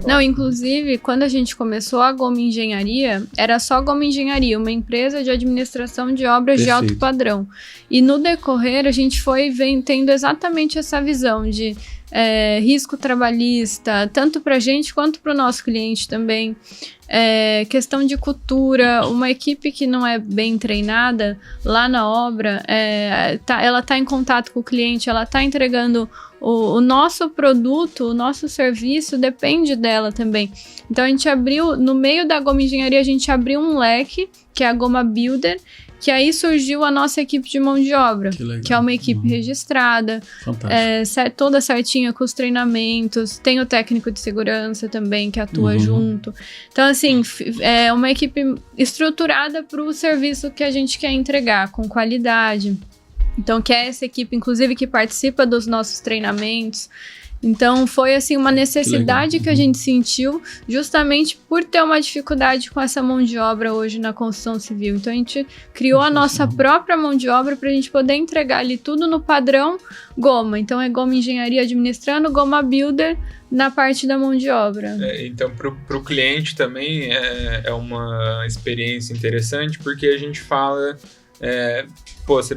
Não, inclusive, quando a gente começou a Goma Engenharia, era só Goma Engenharia, uma empresa de administração de obras de alto padrão. E no decorrer, a gente tendo exatamente essa visão de risco trabalhista, tanto para a gente quanto para o nosso cliente também. Questão de cultura, uma equipe que não é bem treinada lá na obra, ela está em contato com o cliente, ela está entregando o nosso produto, o nosso serviço depende dela também. Então a gente abriu, no meio da Goma Engenharia, a gente abriu um leque, que é a Goma Builder, que aí surgiu a nossa equipe de mão de obra, que é uma equipe registrada, toda certinha com os treinamentos, tem o técnico de segurança também que atua junto. Então, assim, é uma equipe estruturada para o serviço que a gente quer entregar, com qualidade. Então, que é essa equipe, inclusive, que participa dos nossos treinamentos. Então, foi assim uma necessidade que a gente sentiu justamente por ter uma dificuldade com essa mão de obra hoje na construção civil. Então, a gente criou a nossa própria mão de obra para a gente poder entregar ali tudo no padrão Goma. Então, é Goma Engenharia administrando, Goma Builder na parte da mão de obra. Então, para o cliente também é uma experiência interessante, porque a gente fala... você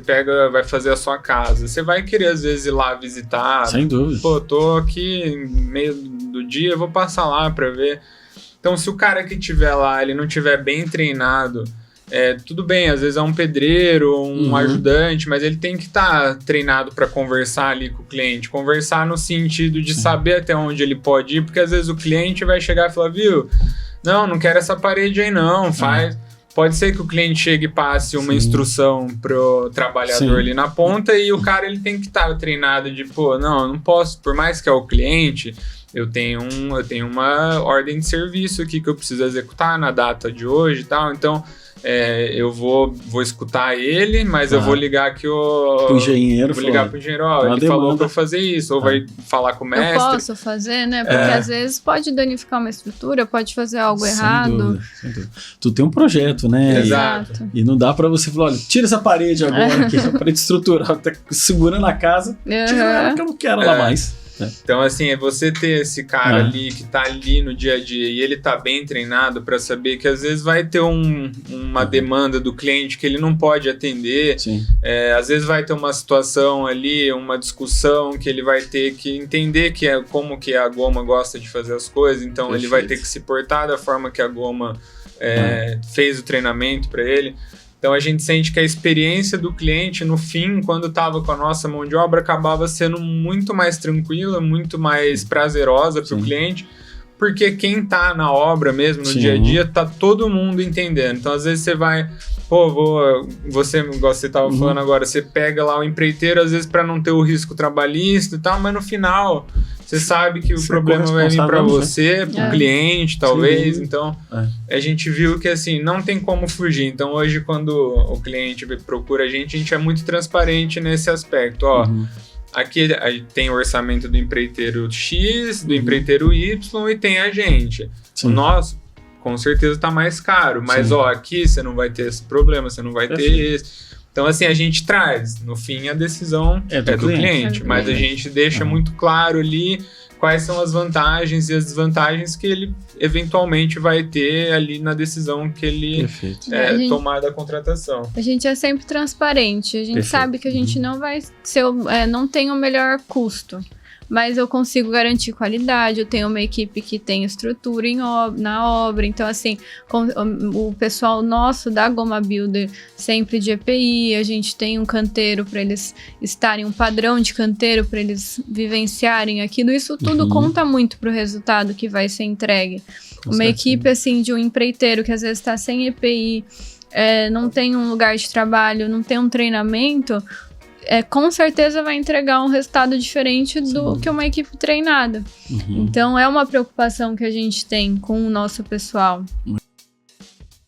vai fazer a sua casa, você vai querer às vezes ir lá visitar. Sem dúvida. Tô aqui no meio do dia, eu vou passar lá para ver. Então, se o cara que estiver lá, ele não estiver bem treinado, tudo bem, às vezes é um pedreiro, um ajudante, mas ele tem que estar treinado para conversar ali com o cliente, conversar no sentido de saber até onde ele pode ir, porque às vezes o cliente vai chegar e falar, viu, não quero essa parede aí não, faz... Pode ser que o cliente chegue e passe uma instrução pro trabalhador ali na ponta e o cara ele tem que estar treinado de, eu não posso, por mais que é o cliente, eu tenho uma ordem de serviço aqui que eu preciso executar na data de hoje e tal, então eu vou escutar ele, mas eu vou ligar aqui pro engenheiro. Vou ligar pro engenheiro, ele falou pra eu fazer isso, ou vai falar com o mestre. Eu posso fazer, né? Porque às vezes pode danificar uma estrutura, pode fazer algo errado. Sem dúvida. Tu tem um projeto, né? Exato. E não dá pra você falar, olha, tira essa parede agora, que é a parede estrutural, tá segurando a casa, tira ela que eu não quero lá mais. Então, assim, você ter esse cara ali que tá ali no dia a dia e ele tá bem treinado para saber que às vezes vai ter uma demanda do cliente que ele não pode atender, às vezes vai ter uma situação ali, uma discussão que ele vai ter que entender como que a Goma gosta de fazer as coisas, então ele vai ter que se portar da forma que a Goma fez o treinamento para ele. Então a gente sente que a experiência do cliente no fim, quando estava com a nossa mão de obra, acabava sendo muito mais tranquila, muito mais prazerosa para o cliente, porque quem está na obra mesmo, no dia a dia, tá todo mundo entendendo. Então às vezes você vai, você, igual você estava falando agora, você pega lá o empreiteiro, às vezes para não ter o risco trabalhista e tal, mas no final... Você sabe que o problema vai vir para você, para o cliente, talvez. Então, a gente viu que, assim, não tem como fugir. Então, hoje, quando o cliente procura a gente é muito transparente nesse aspecto. Aqui tem o orçamento do empreiteiro X, do empreiteiro Y e tem a gente. O nosso, com certeza, está mais caro. Mas, aqui você não vai ter esse problema, você não vai ter esse... Então, assim, a gente traz, no fim, a decisão é do cliente, mas a gente deixa muito claro ali quais são as vantagens e as desvantagens que ele eventualmente vai ter ali na decisão que ele tomar da contratação. A gente é sempre transparente, a gente sabe que a gente não vai ser, não tem o melhor custo. Mas eu consigo garantir qualidade, eu tenho uma equipe que tem estrutura na obra, então assim, o pessoal nosso da Goma Builder, sempre de EPI, a gente tem um canteiro para eles estarem, um padrão de canteiro para eles vivenciarem aquilo, isso tudo conta muito pro resultado que vai ser entregue. Uma equipe assim de um empreiteiro que às vezes está sem EPI, não tem um lugar de trabalho, não tem um treinamento... com certeza vai entregar um resultado diferente do que uma equipe treinada. Então, é uma preocupação que a gente tem com o nosso pessoal.